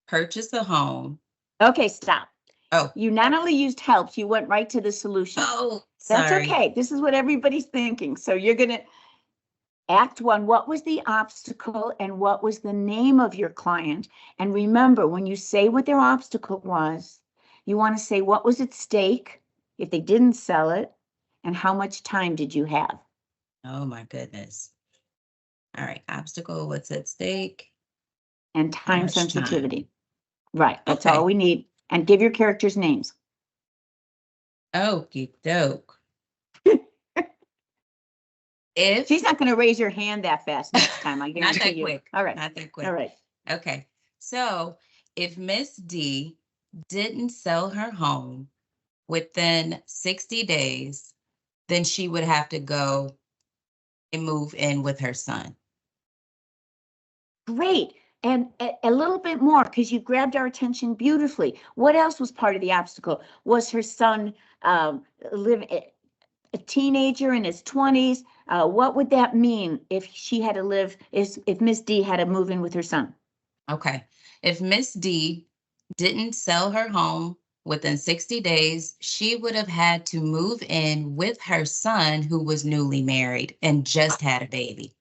purchase a home. Okay, stop. Oh. You not only used help, you went right to the solution. Oh, That's sorry. okay. This is what everybody's thinking. So you're going to Act 1, what was the obstacle and what was the name of your client? And remember, when you say what their obstacle was, You want to say what was at stake if they didn't sell it, and how much time did you have? Oh my goodness. All right, obstacle, what's at stake? And How time much time? sensitivity. Right, that's Okay. all we need. And give your characters names. Okie doke. If She's not going to raise her hand that fast next time, I not guarantee that you. quick. All right, Not that quick. all right. Okay. So if Miss D didn't sell her home within 60 days, then she would have to go and move in with her son. Great. And a little bit more, because you grabbed our attention beautifully. What else was part of the obstacle? Was her son a teenager in his 20s? What would that mean if she had to live, if Miss D had to move in with her son? Okay. If Miss D didn't sell her home within 60 days, she would have had to move in with her son, who was newly married and just had a baby.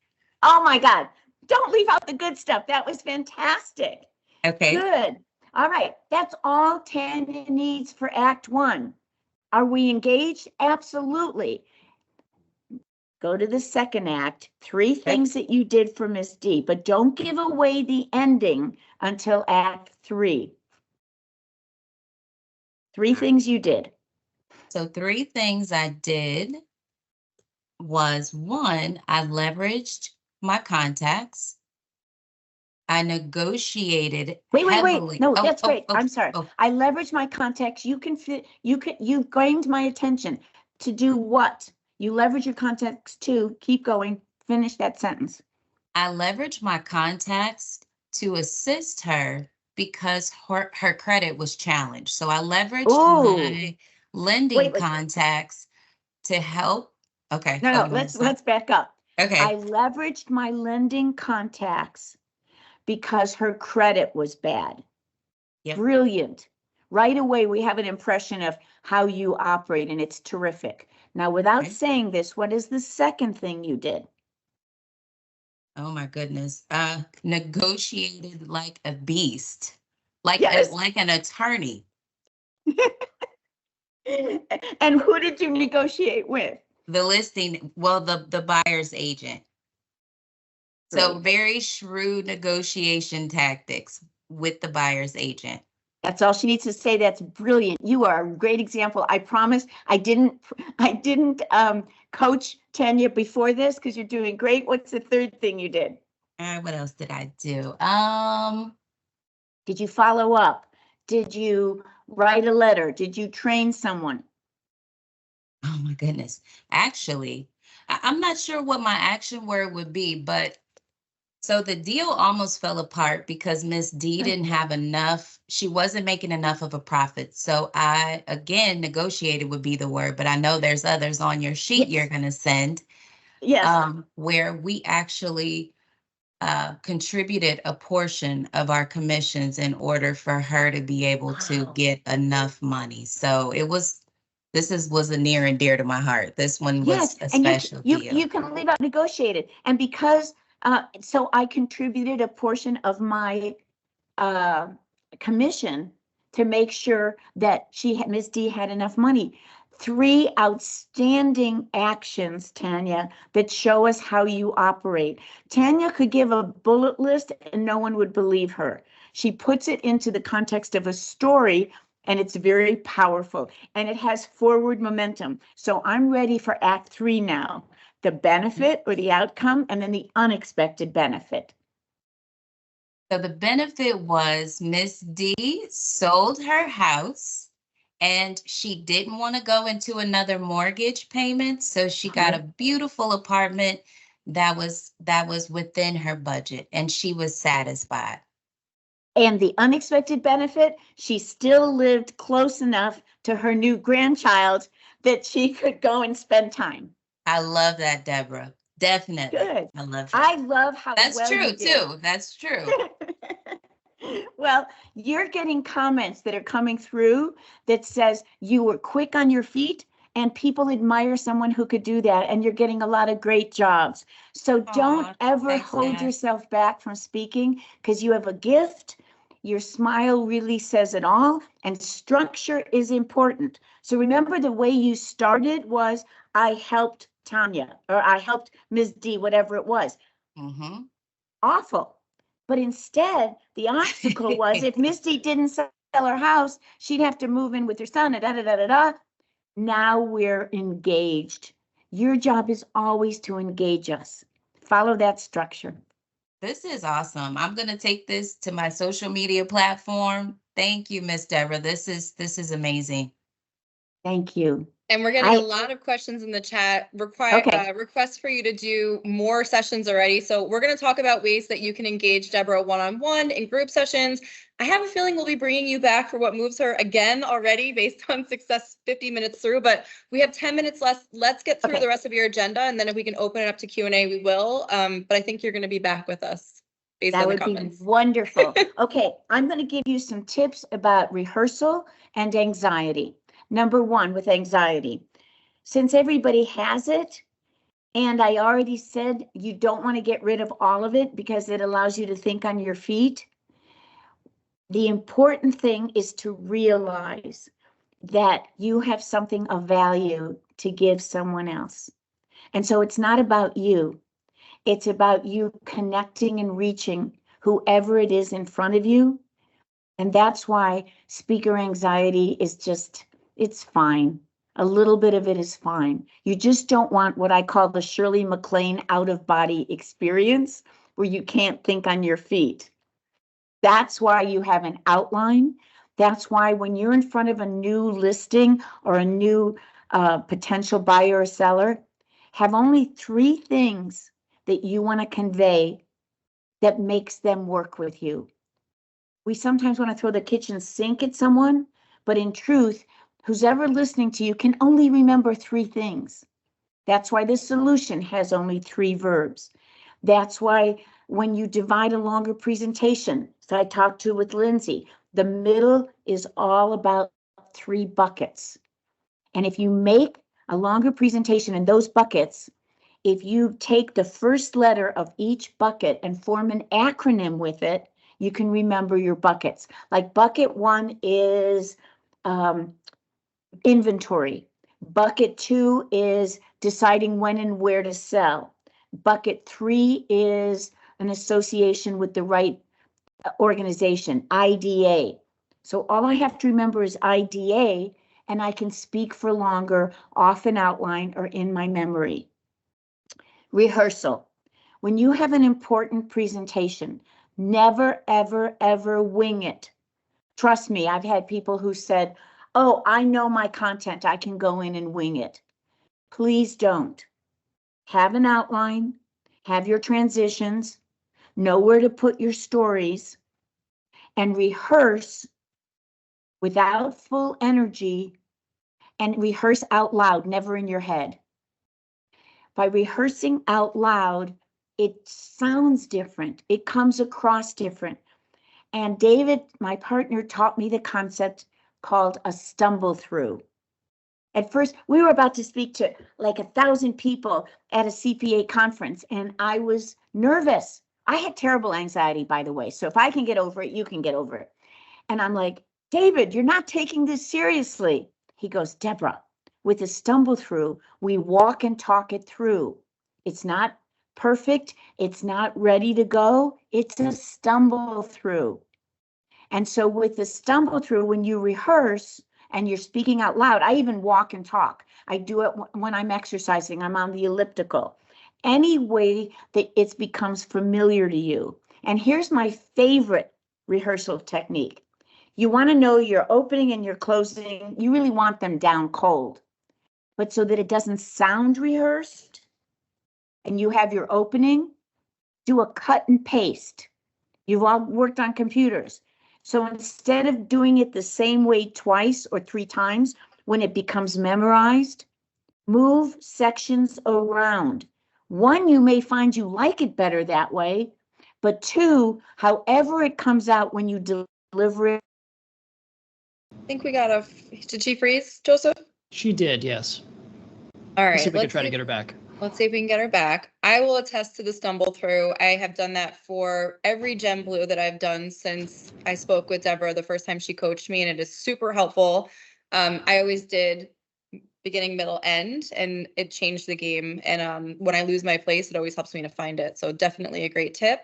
Oh my God. Don't leave out the good stuff. That was fantastic. Okay. Good. All right. That's all Tanya needs for Act 1. Are we engaged? Absolutely. Go to the second act. 3 things that you did for Miss D, but don't give away the ending until Act 3. 3 things you did. So 3 things I did was, 1, I leveraged my contacts. I negotiated Wait. heavily. No, that's great. I'm sorry. Oh. I leveraged my contacts. You gained my attention to do what? You leverage your contacts to keep going. Finish that sentence. I leveraged my contacts to assist her because her credit was challenged. So I leveraged my lending contacts to help. Okay. No, let's back up. Okay. I leveraged my lending contacts because her credit was bad. Yep. Brilliant. Right away, we have an impression of how you operate, and it's terrific. Now, without saying this, what is the second thing you did? Oh my goodness. Negotiated like a beast, like an attorney. And who did you negotiate with? The listing, well, the buyer's agent. So very shrewd negotiation tactics with the buyer's agent. That's all she needs to say. That's brilliant. You are a great example. I promise I didn't coach Tanya before this, because you're doing great. What's the third thing you did? What else did I do? Did you follow up? Did you write a letter? Did you train someone? Oh my goodness. Actually, I'm not sure what my action word would be, but so the deal almost fell apart because Miss D didn't have enough. She wasn't making enough of a profit. So I, again, negotiated would be the word, but I know there's others on your sheet you're going to send. Yes. Where we actually contributed a portion of our commissions in order for her to be able to get enough money. So this was a near and dear to my heart. This one was a special deal. You can leave out negotiated. And because, so I contributed a portion of my commission to make sure that Miss D had enough money. 3 outstanding actions, Tanya, that show us how you operate. Tanya could give a bullet list and no one would believe her. She puts it into the context of a story, and it's very powerful, and it has forward momentum. So I'm ready for Act 3 now. The benefit or the outcome, and then the unexpected benefit. So the benefit was Miss D sold her house and she didn't want to go into another mortgage payment. So she got a beautiful apartment that was within her budget, and she was satisfied. And the unexpected benefit, she still lived close enough to her new grandchild that she could go and spend time. I love that, Deborah. Definitely. Good. I love that. I love how That's true too. That's true. Well, you're getting comments that are coming through that says you were quick on your feet, and people admire someone who could do that, and you're getting a lot of great jobs. So don't ever hold yourself back from speaking, because you have a gift. Your smile really says it all, and structure is important. So remember, the way you started was, I helped Tanya, or I helped Ms. D, whatever it was. Mm-hmm. Awful. But instead, the obstacle was, if Ms. D didn't sell her house, she'd have to move in with her son, da, da, da, da, da. Now we're engaged. Your job is always to engage us. Follow that structure. This is awesome. I'm going to take this to my social media platform. Thank you, Miss Deborah. This is amazing. Thank you. And we're getting a lot of questions in the chat, requests for you to do more sessions already. So we're going to talk about ways that you can engage Deborah one-on-one in group sessions. I have a feeling we'll be bringing you back for what moves her again already based on success 50 minutes through, but we have 10 minutes left. Let's get through the rest of your agenda, and then if we can open it up to Q&A, we will. But I think you're going to be back with us based on the comments. That would be wonderful. Okay, I'm going to give you some tips about rehearsal and anxiety. Number one, with anxiety, since everybody has it, and I already said you don't want to get rid of all of it because it allows you to think on your feet. The important thing is to realize that you have something of value to give someone else. And so it's not about you. It's about you connecting and reaching whoever it is in front of you. And that's why speaker anxiety is just, it's fine. A little bit of it is fine. You just don't want what I call the Shirley MacLaine out-of-body experience, where you can't think on your feet. That's why you have an outline. That's why when you're in front of a new listing or a new potential buyer or seller, have only 3 things that you want to convey that makes them work with you. We sometimes want to throw the kitchen sink at someone, but in truth, who's ever listening to you can only remember 3 things. That's why the solution has only 3 verbs. That's why when you divide a longer presentation, so I talked to with Lindsay, the middle is all about 3 buckets. And if you make a longer presentation in those buckets, if you take the first letter of each bucket and form an acronym with it, you can remember your buckets. Like bucket 1 is inventory. Bucket 2 is deciding when and where to sell. Bucket 3 is an association with the right organization, IDA. So all I have to remember is IDA, and I can speak for longer, off an outline or in my memory. Rehearsal. When you have an important presentation, never, ever, ever wing it. Trust me, I've had people who said, oh, I know my content, I can go in and wing it. Please don't. Have an outline, have your transitions, know where to put your stories, and rehearse without full energy, and rehearse out loud, never in your head. By rehearsing out loud, it sounds different. It comes across different. And David, my partner, taught me the concept called a stumble through. At first, we were about to speak to like 1,000 people at a CPA conference, and I was nervous. I had terrible anxiety, by the way. So if I can get over it, you can get over it. And I'm like, David, you're not taking this seriously. He goes, Deborah, with a stumble through, we walk and talk it through. It's not perfect. It's not ready to go. It's a stumble through. And so with the stumble through, when you rehearse and you're speaking out loud, I even walk and talk. I do it when I'm exercising. I'm on the elliptical. Any way that it becomes familiar to you. And here's my favorite rehearsal technique. You want to know your opening and your closing. You really want them down cold. But so that it doesn't sound rehearsed and you have your opening, do a cut and paste. You've all worked on computers. So instead of doing it the same way twice or 3 times, when it becomes memorized, move sections around. 1, you may find you like it better that way, but 2, however it comes out when you deliver it. I think we did she freeze, Joseph? She did, yes. All right. Let's see if we can try to get her back. Let's see if we can get her back. I will attest to the stumble through. I have done that for every Gem Blue that I've done since I spoke with Deborah the first time she coached me, and it is super helpful. I always did beginning, middle, end, and it changed the game. And when I lose my place, it always helps me to find it. So definitely a great tip.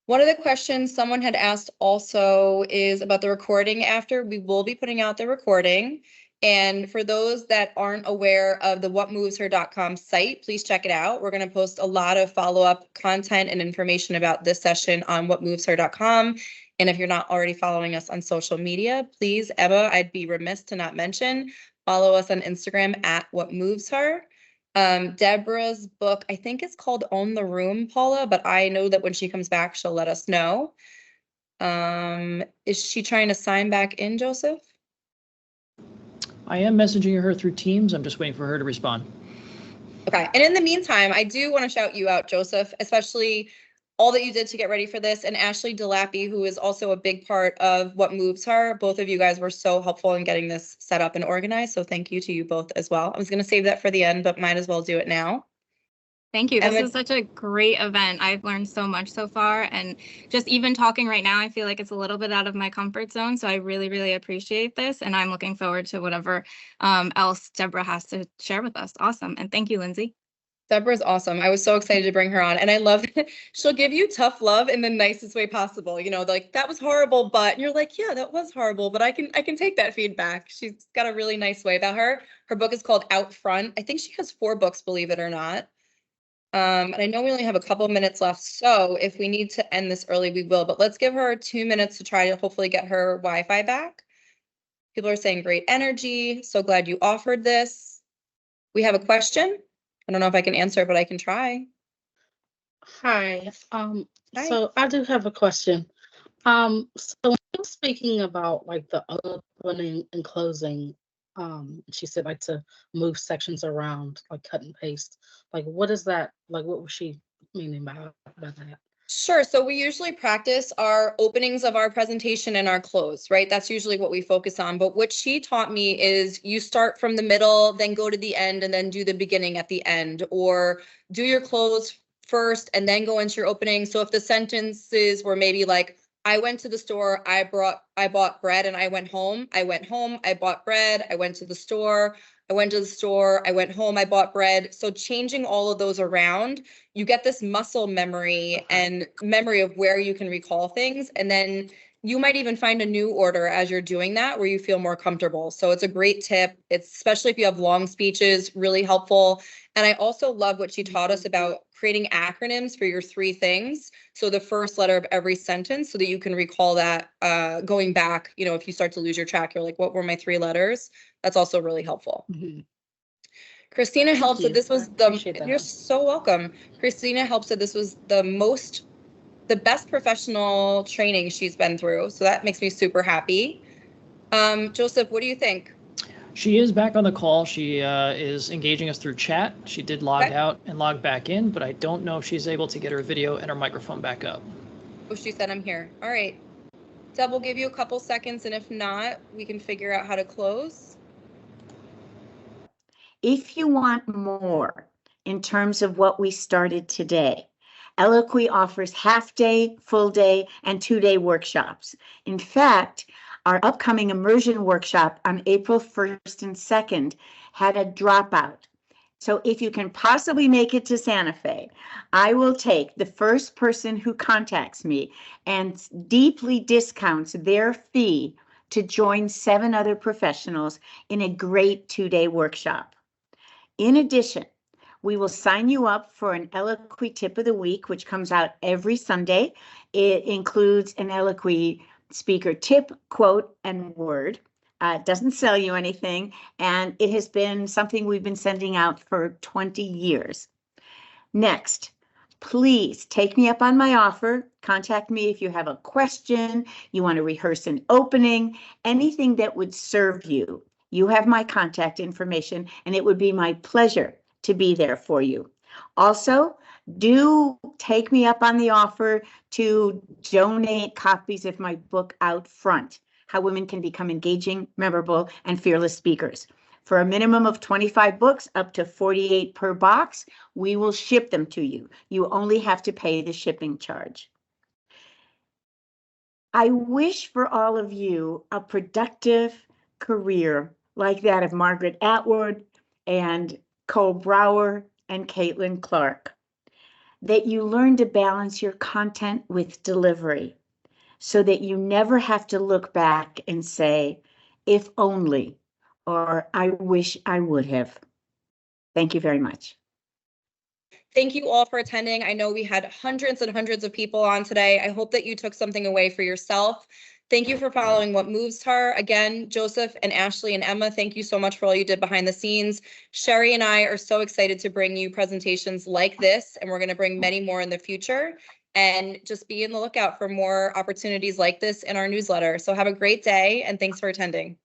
One of the questions someone had asked also is about the recording after. We will be putting out the recording. And for those that aren't aware of the whatmovesher.com site, please check it out. We're going to post a lot of follow-up content and information about this session on whatmovesher.com. And if you're not already following us on social media, please, Emma, I'd be remiss to not mention, follow us on Instagram at whatmovesher. Deborah's book, I think it's called Own the Room, Paula, but I know that when she comes back, she'll let us know. Is she trying to sign back in, Joseph? I am messaging her through Teams. I'm just waiting for her to respond. Okay. And in the meantime, I do want to shout you out, Joseph, especially all that you did to get ready for this. And Ashley DeLappy, who is also a big part of What Moves Her. Both of you guys were so helpful in getting this set up and organized. So thank you to you both as well. I was going to save that for the end, but might as well do it now. Thank you. This is such a great event. I've learned so much so far. And just even talking right now, I feel like it's a little bit out of my comfort zone. So I really, really appreciate this. And I'm looking forward to whatever else Deborah has to share with us. Awesome. And thank you, Lindsay. Deborah's awesome. I was so excited to bring her on. And I love that she'll give you tough love in the nicest way possible. You know, like, that was horrible, but, and you're like, yeah, that was horrible, but I can take that feedback. She's got a really nice way about her. Her book is called Out Front. I think she has 4 books, believe it or not. And I know we only have a couple minutes left, so if we need to end this early, we will, but let's give her 2 minutes to try to hopefully get her Wi-Fi back. People are saying great energy. So glad you offered this. We have a question. I don't know if I can answer, but I can try. Hi. Hi. So I do have a question. So when you were speaking about like the opening and closing, she said like to move sections around, like cut and paste. Like, what is that? Like, what was she meaning by that? Sure. So we usually practice our openings of our presentation and our close, right? That's usually what we focus on. But what she taught me is you start from the middle, then go to the end, and then do the beginning at the end, or do your close first and then go into your opening. So if the sentences were maybe like, I went to the store, I bought bread and I went home, I bought bread, I went to the store, I went to the store, I went home, I bought bread. So changing all of those around, you get this muscle memory and memory of where you can recall things. And then you might even find a new order as you're doing that where you feel more comfortable. So it's a great tip. It's especially if you have long speeches, really helpful. And I also love what she taught us about creating acronyms for your 3 things. So the first letter of every sentence so that you can recall that going back, you know, if you start to lose your track, you're like, what were my 3 letters? That's also really helpful. Mm-hmm. Christina helps that this was you're so welcome. Christina helps that this was the best professional training she's been through. So that makes me super happy. Joseph, what do you think? She is back on the call. She is engaging us through chat. She did log out and log back in, but I don't know if she's able to get her video and her microphone back up. Oh, she said I'm here. All right. Deb, we'll give you a couple seconds, and if not, we can figure out how to close. If you want more in terms of what we started today, Eloquy offers half-day, full-day, and 2-day workshops. In fact, our upcoming immersion workshop on April 1st and 2nd had a dropout. So if you can possibly make it to Santa Fe, I will take the first person who contacts me and deeply discounts their fee to join 7 other professionals in a great 2-day workshop. In addition, we will sign you up for an Eloquy tip of the week, which comes out every Sunday. It includes an Eloquy speaker tip, quote, and word. It doesn't sell you anything, and it has been something we've been sending out for 20 years. Next, please take me up on my offer. Contact me if you have a question, you want to rehearse an opening, anything that would serve you. You have my contact information, and it would be my pleasure to be there for you. Also, do take me up on the offer to donate copies of my book Out Front, How Women Can Become Engaging, Memorable, and Fearless Speakers. For a minimum of 25 books, up to 48 per box, we will ship them to you. You only have to pay the shipping charge. I wish for all of you a productive career like that of Margaret Atwood and Cole Brower and Caitlin Clark, that you learn to balance your content with delivery so that you never have to look back and say, if only, or I wish I would have. Thank you very much. Thank you all for attending. I know we had hundreds and hundreds of people on today. I hope that you took something away for yourself. Thank you for following What Moves Her. Again, Joseph and Ashley and Emma, thank you so much for all you did behind the scenes. Sherry and I are so excited to bring you presentations like this, and we're going to bring many more in the future. And just be in the lookout for more opportunities like this in our newsletter. So have a great day, and thanks for attending.